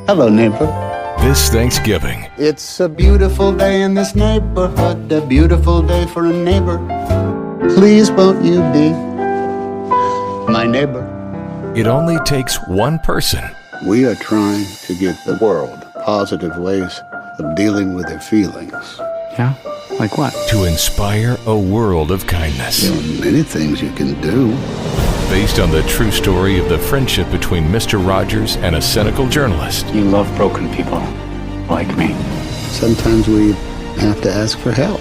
Hello, neighbor. This Thanksgiving, It's a beautiful day in this neighborhood, a beautiful day for a neighbor. Please won't you be my neighbor? it only takes one person We are trying to give the world positive ways of dealing with their feelings. Yeah? Like what? to inspire a world of kindness. There are many things you can do. Based on the true story of the friendship between Mr. Rogers and a cynical journalist. You love broken people like me. Sometimes we have to ask for help,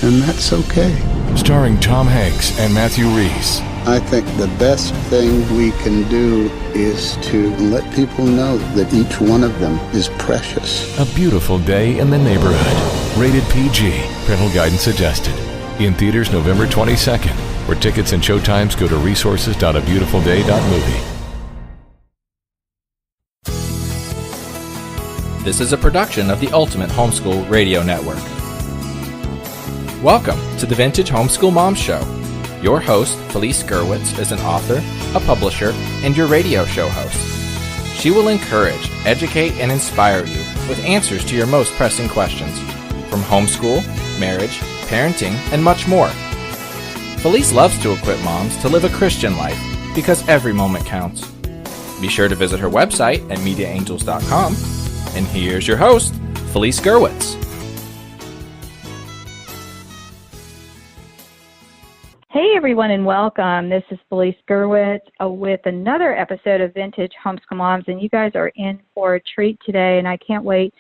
and that's okay. Starring Tom Hanks and Matthew Rhys. I think the best thing we can do is to let people know that each one of them is precious. A Beautiful Day in the Neighborhood. Rated PG. Parental guidance suggested. In theaters November 22nd. For tickets and showtimes, go to resources.abeautifulday.movie. This is a production of the Ultimate Homeschool Radio Network. Welcome to the Vintage Homeschool Mom Show. Your host, Felice Gerwitz, is an author, a publisher, and your radio show host. She will encourage, educate, and inspire you with answers to your most pressing questions from homeschool, marriage, parenting, and much more. Felice loves to equip moms to live a Christian life because every moment counts. Be sure to visit her website at mediaangels.com. And here's your host, Felice Gerwitz. Hey everyone and welcome. This is Felice Gerwitz with another episode of Vintage Homeschool Moms, and you guys are in for a treat today, and I can't wait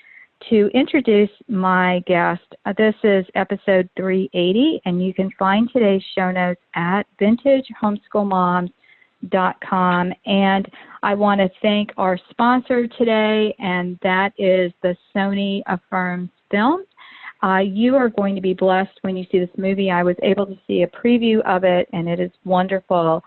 to introduce my guest. This is episode 380, and you can find today's show notes at vintagehomeschoolmoms.com. And I want to thank our sponsor today, and that is the Sony Affirms Films. You are going to be blessed when you see this movie. I was able to see a preview of it, and it is wonderful.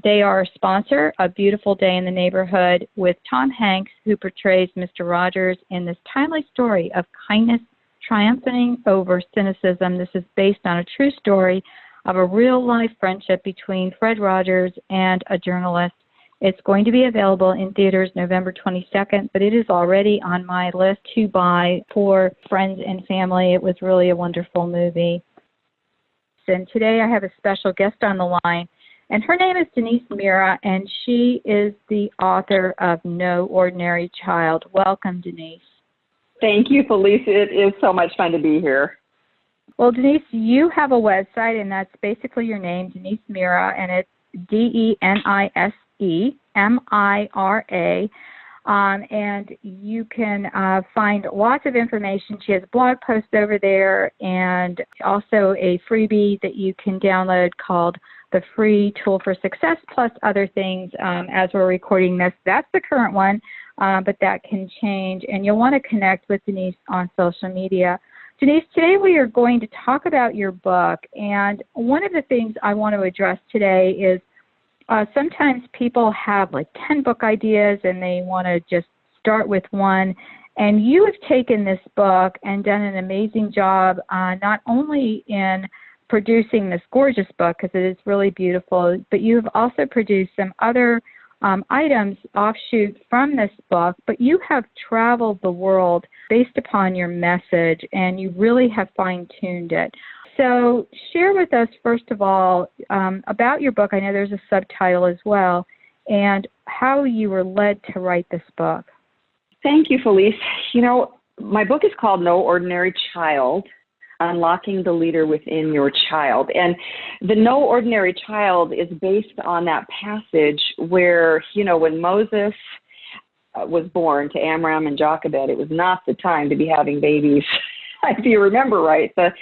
They are a sponsor, A Beautiful Day in the Neighborhood, with Tom Hanks, who portrays Mr. Rogers in this timely story of kindness triumphing over cynicism. This is based on a true story of a real-life friendship between Fred Rogers and a journalist. It's going to be available in theaters November 22nd, but it is already on my list to buy for friends and family. It was really a wonderful movie. And today I have a special guest on the line, and her name is Denise Mira, and she is the author of No Ordinary Child. Welcome, Denise. Thank you, Felice. It is so much fun to be here. Well, Denise, you have a website, and that's basically your name, Denise Mira, and it's DENISEMIRA. And you can find lots of information. She has a blog post over there and also a freebie that you can download called The Free Tool for Success, plus other things as we're recording this. That's the current one, but that can change. And you'll want to connect with Denise on social media. Denise, today we are going to talk about your book. And one of the things I want to address today is sometimes people have like 10 book ideas and they want to just start with one. And you have taken this book and done an amazing job, not only in producing this gorgeous book, because it is really beautiful, but you've also produced some other items offshoot from this book, but you have traveled the world based upon your message, and you really have fine-tuned it. So share with us, first of all, about your book. I know there's a subtitle as well, and how you were led to write this book. Thank you, Felice. You know, my book is called No Ordinary Child, Unlocking the Leader Within Your Child. And the No Ordinary Child is based on that passage where, you know, when Moses was born to Amram and Jochabed, it was not the time to be having babies. If you remember right, the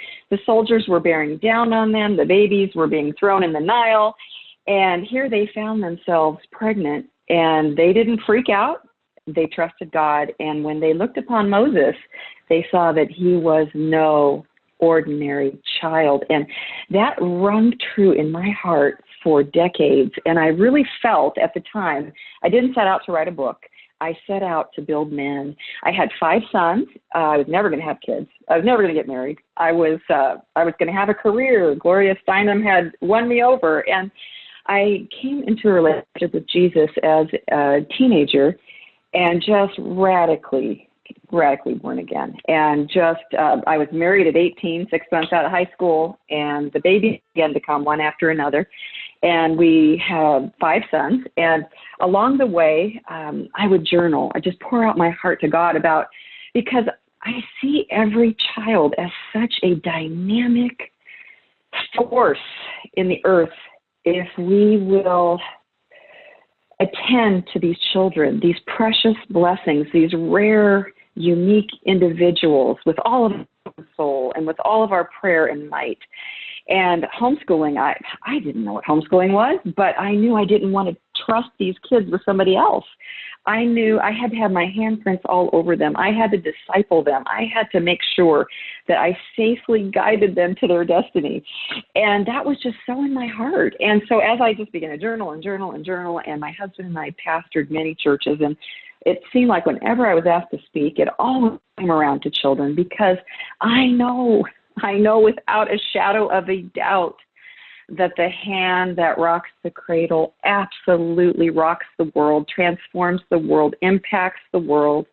soldiers were bearing down on them, the babies were being thrown in the Nile, and here they found themselves pregnant, and they didn't freak out. They trusted God, and when they looked upon Moses, they saw that he was no ordinary child, and that rung true in my heart for decades, and I really felt at the time, I didn't set out to write a book. I set out to build men. I had 5 sons. I was never going to have kids. I was never going to get married. I was going to have a career. Gloria Steinem had won me over. And I came into a relationship with Jesus as a teenager. and just radically born again. And just, I was married at 18, 6 months out of high school, and the babies began to come one after another. And we had 5 sons. And along the way, I would journal. I just pour out my heart to God because I see every child as such a dynamic force in the earth if we will attend to these children, these precious blessings, these rare, unique individuals with all of our soul and with all of our prayer and might. And homeschooling, I didn't know what homeschooling was, but I knew I didn't want to trust these kids with somebody else. I knew I had to have my handprints all over them. I had to disciple them. I had to make sure that I safely guided them to their destiny. And that was just so in my heart. And so as I just began to journal, and my husband and I pastored many churches, and it seemed like whenever I was asked to speak, it always came around to children, because I know without a shadow of a doubt that the hand that rocks the cradle absolutely rocks the world, transforms the world, impacts the world.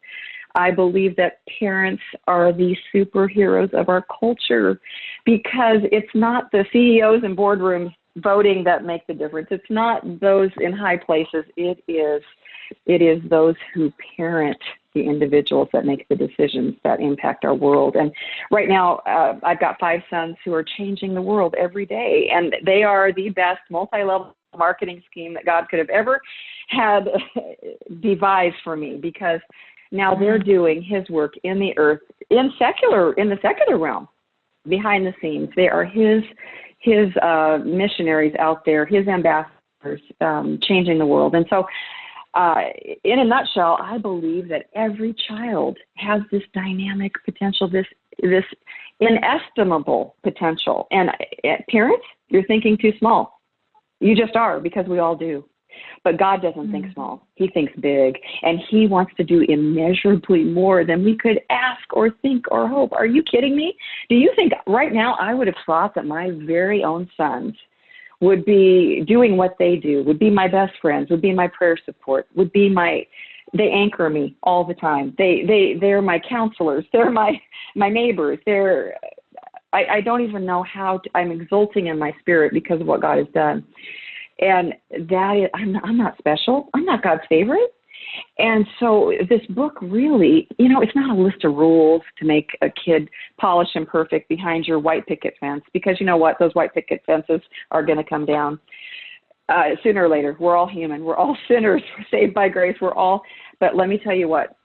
I believe that parents are the superheroes of our culture, because it's not the CEOs and boardrooms voting that make the difference. It's not those in high places. It is those who parent the individuals that make the decisions that impact our world. And right now, I've got 5 sons who are changing the world every day, and they are the best multi-level marketing scheme that God could have ever had devised for me, because now they're doing His work in the earth, in the secular realm, behind the scenes. They are His missionaries out there, His ambassadors, changing the world. And so, in a nutshell, I believe that every child has this dynamic potential, this inestimable potential. And parents, you're thinking too small. You just are, because we all do. But God doesn't think small. He thinks big, and He wants to do immeasurably more than we could ask or think or hope. Are you kidding me? Do you think right now I would have thought that my very own sons would be doing what they do, would be my best friends, would be my prayer support, they anchor me all the time. They're my counselors. They're my neighbors. I don't even know how I'm exulting in my spirit because of what God has done. And that is, I'm not special. I'm not God's favorite. And so this book really, it's not a list of rules to make a kid polished and perfect behind your white picket fence, because you know what? Those white picket fences are going to come down sooner or later. We're all human. We're all sinners. We're saved by grace. But let me tell you what,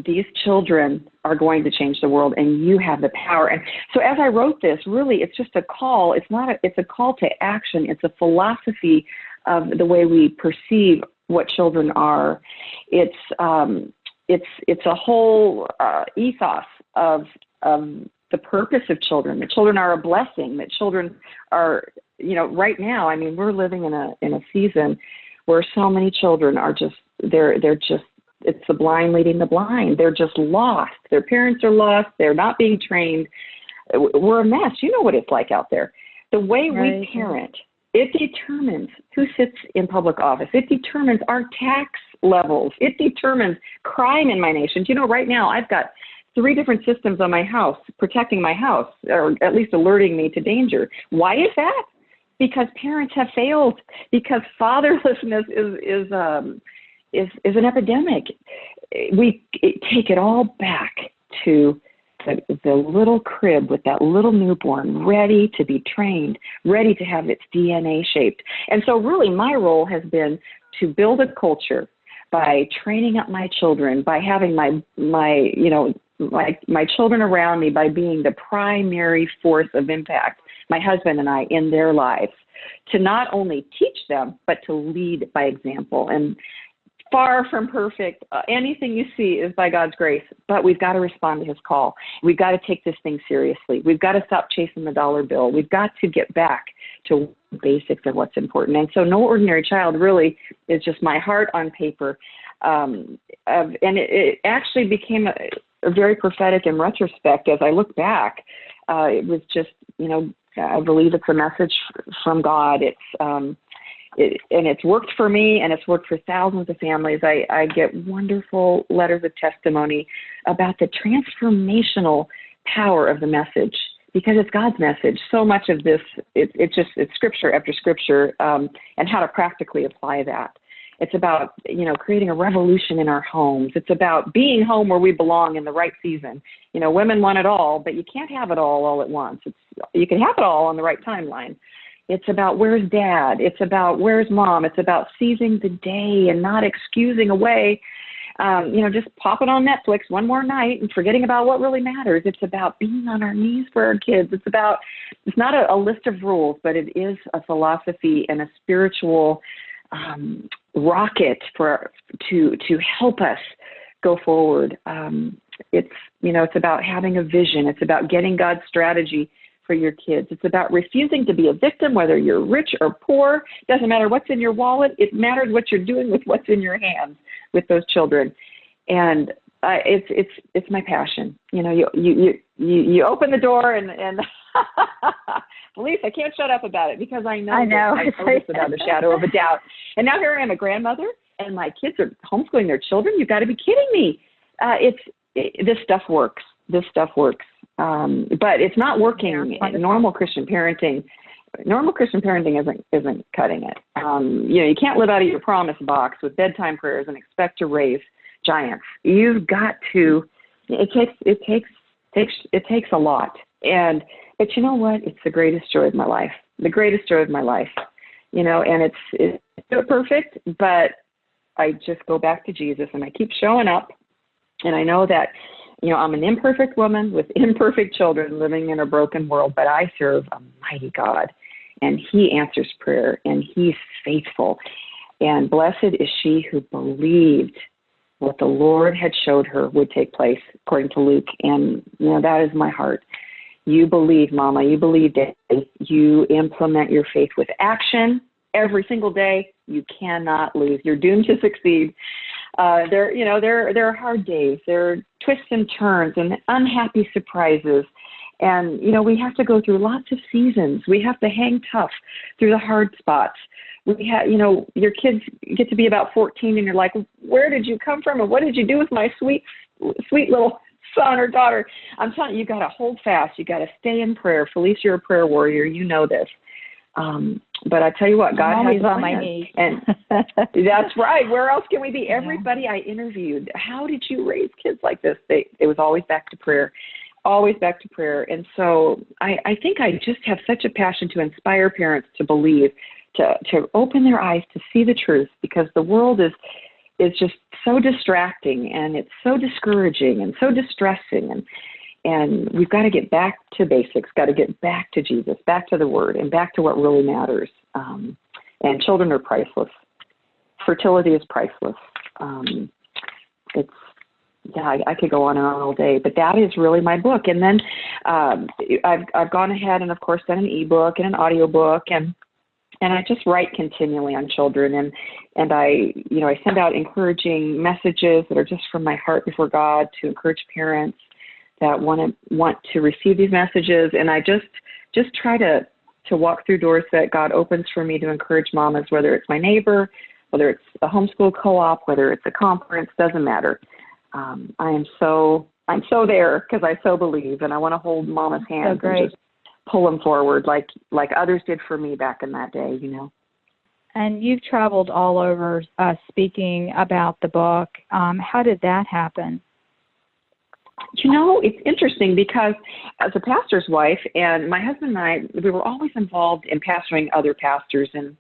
these children are going to change the world, and you have the power. And so as I wrote this, really, it's just a call. It's a call to action. It's a philosophy of the way we perceive what children are. It's a whole ethos of the purpose of children. That children are a blessing. That children are, right now. I mean, we're living in a season where so many children are it's the blind leading the blind. They're just lost. Their parents are lost. They're not being trained. We're a mess. You know what it's like out there. The way we parent, it determines who sits in public office. It determines our tax levels. It determines crime in my nation. Right now I've got 3 different systems on my house protecting my house, or at least alerting me to danger. Why is that? Because parents have failed. Because fatherlessness is an epidemic. We take it all back to the little crib with that little newborn, ready to be trained, ready to have its DNA shaped. And so really my role has been to build a culture by training up my children, by having my children around me, by being the primary force of impact, my husband and I, in their lives, to not only teach them, but to lead by example. And far from perfect. Anything you see is by God's grace, but we've got to respond to His call. We've got to take this thing seriously. We've got to stop chasing the dollar bill. We've got to get back to the basics of what's important. And so No Ordinary Child really is just my heart on paper. And it actually became a very prophetic in retrospect as I look back. It was just, I believe it's a message from God. and it's worked for me, and it's worked for thousands of families. I get wonderful letters of testimony about the transformational power of the message, because it's God's message. So much of this, it's scripture after scripture, and how to practically apply that. It's about, creating a revolution in our homes. It's about being home where we belong in the right season. Women want it all, but you can't have it all at once. You can have it all on the right timeline. It's about where's dad. It's about where's mom. It's about seizing the day and not excusing away, just popping on Netflix one more night and forgetting about what really matters. It's about being on our knees for our kids. It's not a list of rules, but it is a philosophy and a spiritual rocket to help us go forward. It's about having a vision. It's about getting God's strategy for your kids. It's about refusing to be a victim, whether you're rich or poor. Doesn't matter what's in your wallet. It matters what you're doing with what's in your hands with those children. And it's my passion. You open the door and Elise, I can't shut up about it, because I know this without a shadow of a doubt. And now here I am, a grandmother, and my kids are homeschooling their children. You've got to be kidding me. This stuff works. But it's not working. Normal Christian parenting isn't cutting it. You can't live out of your promise box with bedtime prayers and expect to raise giants. You've got to. It takes a lot. But you know what? It's the greatest joy of my life. The greatest joy of my life. And it's not perfect, but I just go back to Jesus and I keep showing up. And I know that, I'm an imperfect woman with imperfect children living in a broken world, but I serve a mighty God, and he answers prayer, and he's faithful. And blessed is she who believed what the Lord had showed her would take place, according to Luke. And, that is my heart. You believe, Mama. You believe, Daddy. You implement your faith with action every single day. You cannot lose. You're doomed to succeed. There are hard days. There are twists and turns and unhappy surprises. And, we have to go through lots of seasons. We have to hang tough through the hard spots. We have, your kids get to be about 14 and you're like, where did you come from? And what did you do with my sweet little son or daughter? I'm telling you, you got to hold fast. You got to stay in prayer. Felice, you're a prayer warrior. You know this. But I tell you what, God has on my knees. And that's right. Where else can we be? Everybody I interviewed, how did you raise kids like this? It was always back to prayer, always back to prayer. And so I think I just have such a passion to inspire parents to believe, to open their eyes to see the truth, because the world is just so distracting, and it's so discouraging and so distressing. And we've got to get back to basics, got to get back to Jesus, back to the Word, and back to what really matters. And children are priceless. Fertility is priceless. I could go on and on all day, but that is really my book. And then I've gone ahead and, of course, done an ebook and an audiobook, and I just write continually on children, and I send out encouraging messages that are just from my heart before God to encourage parents that want to receive these messages. And I just try to walk through doors that God opens for me to encourage mamas, whether it's my neighbor, whether it's a homeschool co-op, whether it's a conference, doesn't matter. I'm so there because I so believe, and I want to hold mama's hands and just pull them forward like others did for me back in that day, And you've traveled all over speaking about the book. How did that happen? It's interesting because as a pastor's wife, and my husband and I, we were always involved in pastoring other pastors and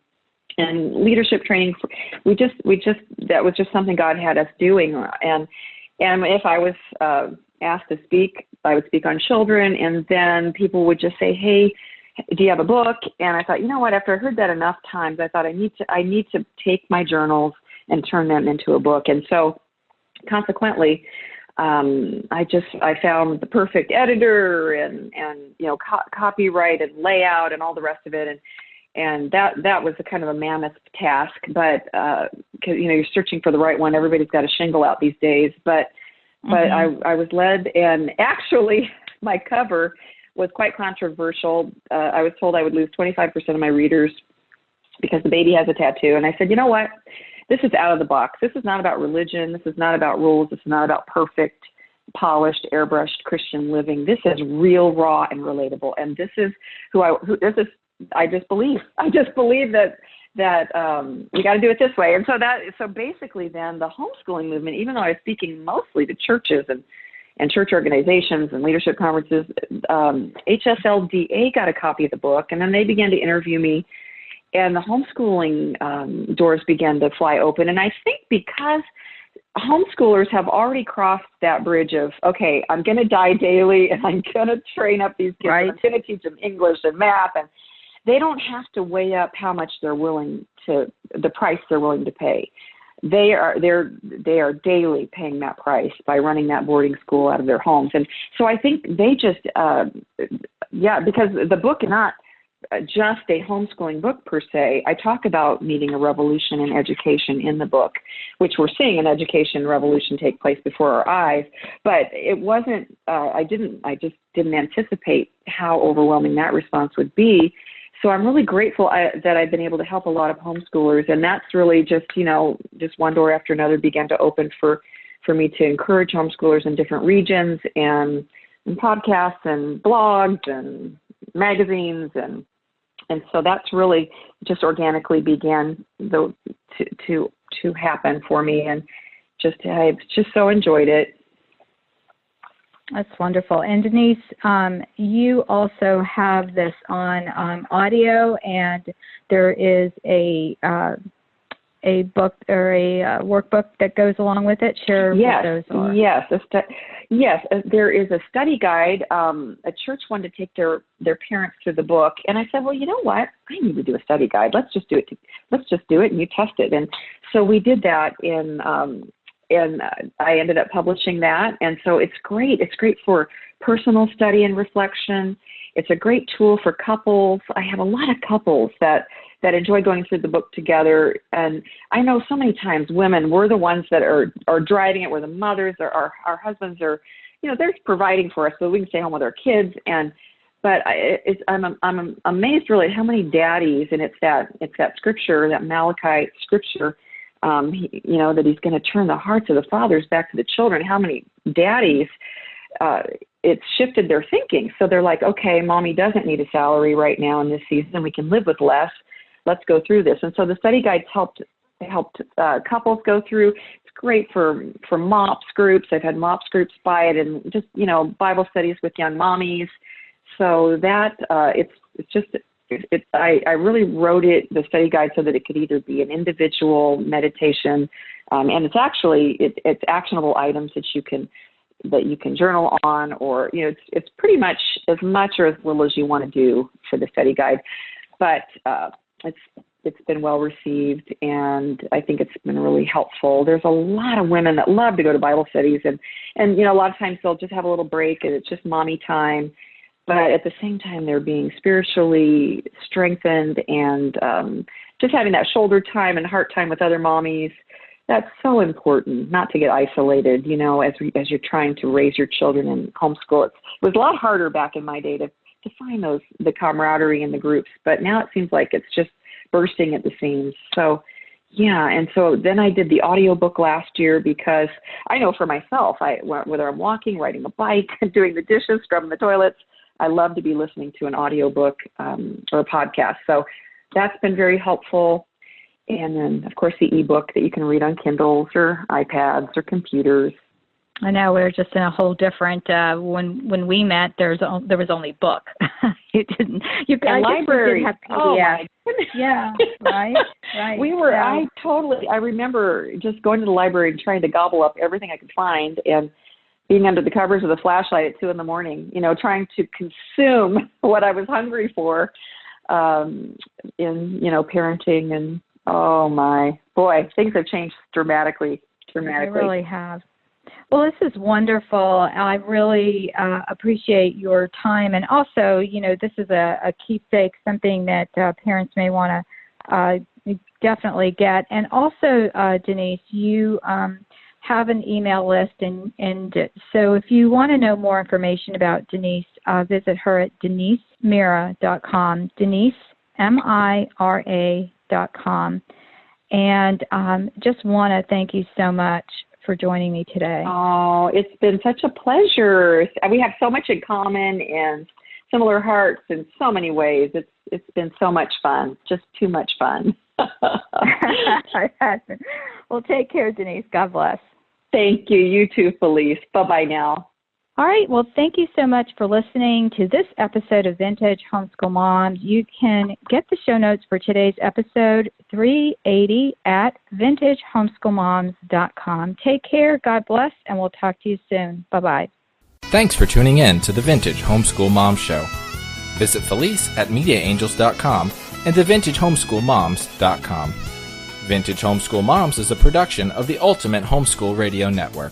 leadership training. That was just something God had us doing. And if I was asked to speak, I would speak on children, and then people would just say, hey, do you have a book? And I thought, you know what, after I heard that enough times, I thought I need to take my journals and turn them into a book. And so consequently, I found the perfect editor and copyright and layout and all the rest of it. And that was a kind of a mammoth task, but, cause you're searching for the right one. Everybody's got a shingle out these days, but I was led, and actually my cover was quite controversial. I was told I would lose 25% of my readers because the baby has a tattoo. And I said, you know what? This is out of the box. This is not about religion. This is not about rules. This is not about perfect, polished, airbrushed Christian living. This is real, raw, and relatable. And this is I just believe that we got to do it this way. And so basically then the homeschooling movement, even though I was speaking mostly to churches and church organizations and leadership conferences, HSLDA got a copy of the book, and then they began to interview me, and the homeschooling doors began to fly open. And I think because homeschoolers have already crossed that bridge of, okay, I'm going to die daily, and I'm going to train up these kids, right. and I'm going to teach them English and math, and they don't have to weigh up how much the price they're willing to pay. They are daily paying that price by running that boarding school out of their homes. And so I think they just, because the book is not just a homeschooling book per se. I talk about needing a revolution in education in the book, which we're seeing an education revolution take place before our eyes. But it wasn't, I just didn't anticipate how overwhelming that response would be. So I'm really grateful that I've been able to help a lot of homeschoolers, and that's really just one door after another began to open for me to encourage homeschoolers in different regions and podcasts and blogs and magazines, and so that's really just organically began to happen for me, and I've just so enjoyed it. That's wonderful. And Denise, you also have this on audio, and there is a book or a workbook that goes along with it. Share what those are. Yes, there is a study guide. A church wanted to take their parents through the book, and I said, well, you know what? I need to do a study guide. Let's just do it, and you test it. And so we did that and I ended up publishing that. And so it's great. It's great for personal study and reflection. It's a great tool for couples. I have a lot of couples that enjoy going through the book together. And I know so many times women, we're the ones that are driving it. We're the mothers, or our husbands are, they're providing for us so we can stay home with our kids. But I'm amazed really at how many daddies, and it's that scripture, that Malachi scripture, that he's going to turn the hearts of the fathers back to the children. How many daddies, it's shifted their thinking. So they're like, okay, mommy doesn't need a salary right now in this season. We can live with less. Let's go through this. And so the study guides helped couples go through. It's great for MOPS groups. I've had MOPS groups buy it, and just, Bible studies with young mommies. So that I really wrote the study guide so that it could either be an individual meditation, and it's actually it's actionable items that you can journal on, or it's pretty much as much or as little as you want to do for the study guide, but it's been well received, and I think it's been really helpful. There's a lot of women that love to go to Bible studies, and a lot of times they'll just have a little break and it's just mommy time. But at the same time, they're being spiritually strengthened, and just having that shoulder time and heart time with other mommies. That's so important, not to get isolated, as you're trying to raise your children in homeschool. It was a lot harder back in my day to find the camaraderie in the groups, but now it seems like it's just bursting at the seams. So, yeah, and so then I did the audiobook last year, because I know for myself, whether I'm walking, riding a bike, doing the dishes, scrubbing the toilets, I love to be listening to an audiobook or a podcast. So that's been very helpful. And then, of course, the ebook that you can read on Kindles or iPads or computers. I know we're just in a whole different. When we met, there was only book. You didn't. You guys library. Have PDF. Oh my goodness. Yeah. Right. We were. I remember just going to the library and trying to gobble up everything I could find, and being under the covers with a flashlight at 2 a.m, trying to consume what I was hungry for, in parenting, and oh my boy, things have changed dramatically. They really have. Well, this is wonderful. I really appreciate your time, and also, this is a keepsake, something that parents may want to definitely get. And also, Denise, you have an email list, and so if you want to know more information about Denise, visit her at DeniseMira.com. Denise, Mira.com. vintagehomeschoolmoms.com. And just want to thank you so much for joining me today. Oh, it's been such a pleasure. We have so much in common and similar hearts in so many ways. It's been so much fun, just too much fun. Well, take care, Denise. God bless. Thank you. You too, Felice. Bye-bye now. All right. Well, thank you so much for listening to this episode of Vintage Homeschool Moms. You can get the show notes for today's episode 380 at vintagehomeschoolmoms.com. Take care. God bless, and we'll talk to you soon. Bye-bye. Thanks for tuning in to the Vintage Homeschool Mom Show. Visit Felice at MediaAngels.com and thevintagehomeschoolmoms.com. Vintage Homeschool Moms is a production of the Ultimate Homeschool Radio Network.